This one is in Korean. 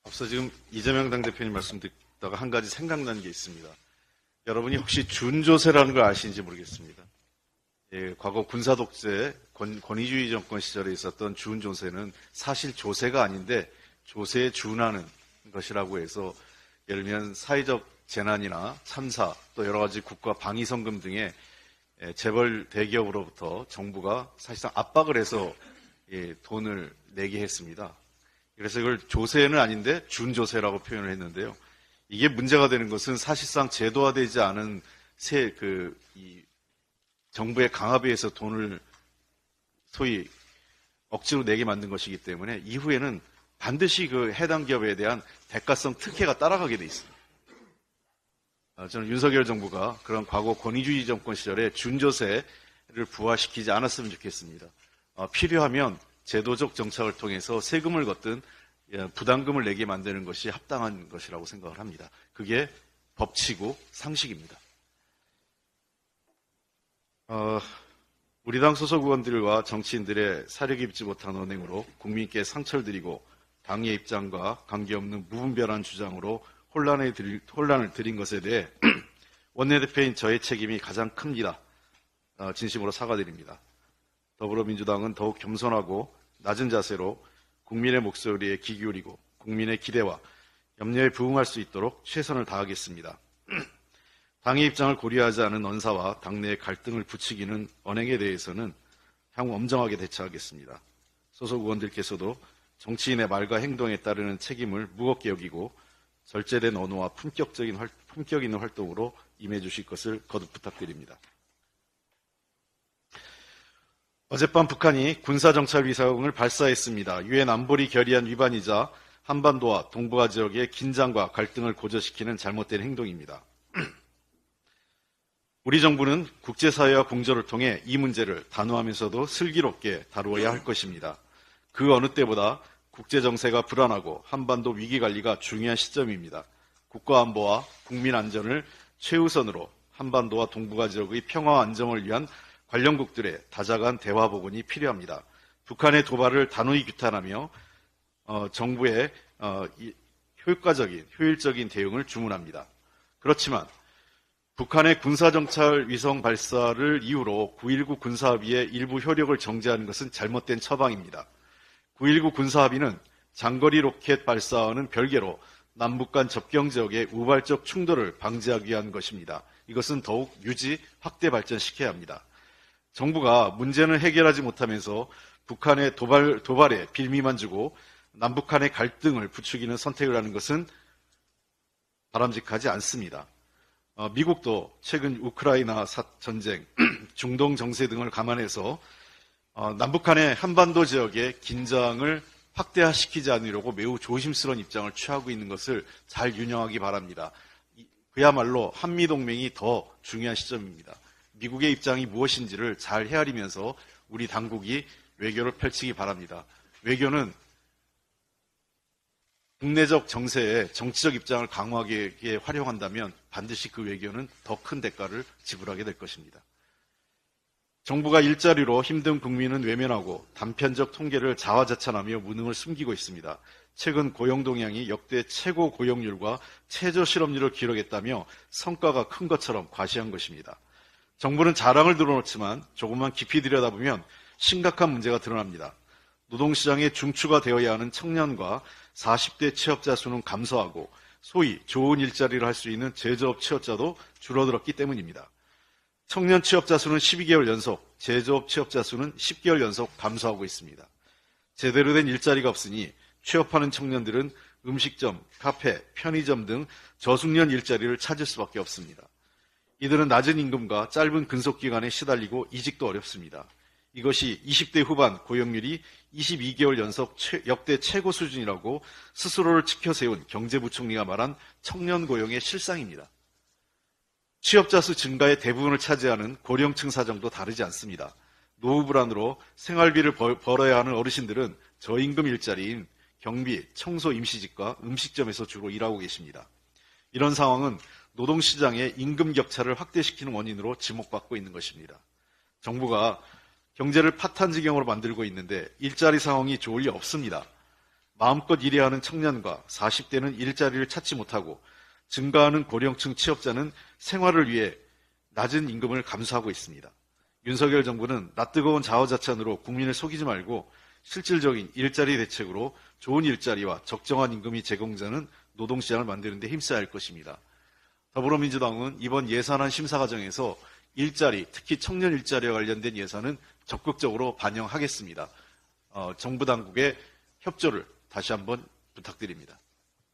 앞서 지금 이재명 당대표님 말씀 듣다가 한 가지 생각난 게 있습니다. 여러분이 혹시 준조세라는 걸 아시는지 모르겠습니다. 과거 군사독재, 권위주의 정권 시절에 있었던 준조세는 사실 조세가 아닌데 조세에 준하는 것이라고 해서 예를 들면 사회적 재난이나 참사 또 여러 가지 국가 방위성금 등의 재벌 대기업으로부터 정부가 사실상 압박을 해서 돈을 내게 했습니다. 그래서 이걸 조세는 아닌데 준조세라고 표현을 했는데요. 이게 문제가 되는 것은 사실상 제도화되지 않은 정부의 강압에 의해서 돈을 소위 억지로 내게 만든 것이기 때문에 이후에는 반드시 그 해당 기업에 대한 대가성 특혜가 따라가게 돼 있습니다. 저는 윤석열 정부가 그런 과거 권위주의 정권 시절에 준조세를 부활시키지 않았으면 좋겠습니다. 필요하면 제도적 정착을 통해서 세금을 걷든 부담금을 내게 만드는 것이 합당한 것이라고 생각을 합니다. 그게 법치고 상식입니다. 우리 당 소속 의원들과 정치인들의 사려 깊지 못한 언행으로 국민께 상처를 드리고 당의 입장과 관계없는 무분별한 주장으로 혼란을 드린 것에 대해 원내대표인 저의 책임이 가장 큽니다. 진심으로 사과드립니다. 더불어민주당은 더욱 겸손하고 낮은 자세로 국민의 목소리에 귀 기울이고 국민의 기대와 염려에 부응할 수 있도록 최선을 다하겠습니다. 당의 입장을 고려하지 않은 언사와 당내의 갈등을 부추기는 언행에 대해서는 향후 엄정하게 대처하겠습니다. 소속 의원들께서도 정치인의 말과 행동에 따르는 책임을 무겁게 여기고 절제된 언어와 품격 있는 활동으로 임해 주실 것을 거듭 부탁드립니다. 어젯밤 북한이 군사정찰 위성을 발사했습니다. 유엔 안보리 결의안 위반이자 한반도와 동북아 지역의 긴장과 갈등을 고조시키는 잘못된 행동입니다. 우리 정부는 국제사회와 공조를 통해 이 문제를 단호하면서도 슬기롭게 다루어야 할 것입니다. 그 어느 때보다 국제정세가 불안하고 한반도 위기관리가 중요한 시점입니다. 국가안보와 국민안전을 최우선으로 한반도와 동북아 지역의 평화와 안정을 위한 관련국들의 다자간 대화 복원이 필요합니다. 북한의 도발을 단호히 규탄하며 정부의 효율적인 대응을 주문합니다. 그렇지만 북한의 군사정찰 위성 발사를 이유로 9.19 군사합의의 일부 효력을 정지하는 것은 잘못된 처방입니다. 9.19 군사합의는 장거리 로켓 발사와는 별개로 남북 간 접경 지역의 우발적 충돌을 방지하기 위한 것입니다. 이것은 더욱 유지, 확대 발전시켜야 합니다. 정부가 문제는 해결하지 못하면서 북한의 도발에 빌미만 주고 남북한의 갈등을 부추기는 선택을 하는 것은 바람직하지 않습니다. 미국도 최근 우크라이나 전쟁, 중동 정세 등을 감안해서 남북한의 한반도 지역의 긴장을 확대시키지 않으려고 매우 조심스러운 입장을 취하고 있는 것을 잘 유념하기 바랍니다. 그야말로 한미동맹이 더 중요한 시점입니다. 미국의 입장이 무엇인지를 잘 헤아리면서 우리 당국이 외교를 펼치기 바랍니다. 외교는 국내적 정세에 정치적 입장을 강화하게 활용한다면 반드시 그 외교는 더 큰 대가를 지불하게 될 것입니다. 정부가 일자리로 힘든 국민은 외면하고 단편적 통계를 자화자찬하며 무능을 숨기고 있습니다. 최근 고용 동향이 역대 최고 고용률과 최저 실업률을 기록했다며 성과가 큰 것처럼 과시한 것입니다. 정부는 자랑을 늘어놓지만 조금만 깊이 들여다보면 심각한 문제가 드러납니다. 노동시장의 중추가 되어야 하는 청년과 40대 취업자 수는 감소하고 소위 좋은 일자리를 할 수 있는 제조업 취업자도 줄어들었기 때문입니다. 청년 취업자 수는 12개월 연속, 제조업 취업자 수는 10개월 연속 감소하고 있습니다. 제대로 된 일자리가 없으니 취업하는 청년들은 음식점, 카페, 편의점 등 저숙련 일자리를 찾을 수밖에 없습니다. 이들은 낮은 임금과 짧은 근속기간에 시달리고 이직도 어렵습니다. 이것이 20대 후반 고용률이 22개월 연속 역대 최고 수준이라고 스스로를 치켜세운 경제부총리가 말한 청년 고용의 실상입니다. 취업자 수 증가의 대부분을 차지하는 고령층 사정도 다르지 않습니다. 노후 불안으로 생활비를 벌어야 하는 어르신들은 저임금 일자리인 경비, 청소 임시직과 음식점에서 주로 일하고 계십니다. 이런 상황은 노동시장의 임금 격차를 확대시키는 원인으로 지목받고 있는 것입니다. 정부가 경제를 파탄지경으로 만들고 있는데 일자리 상황이 좋을 리 없습니다. 마음껏 일해야 하는 청년과 40대는 일자리를 찾지 못하고 증가하는 고령층 취업자는 생활을 위해 낮은 임금을 감수하고 있습니다. 윤석열 정부는 낯뜨거운 자화자찬으로 국민을 속이지 말고 실질적인 일자리 대책으로 좋은 일자리와 적정한 임금이 제공되는 노동시장을 만드는 데 힘써야 할 것입니다. 더불어민주당은 이번 예산안 심사 과정에서 일자리, 특히 청년 일자리와 관련된 예산은 적극적으로 반영하겠습니다. 정부 당국의 협조를 다시 한번 부탁드립니다.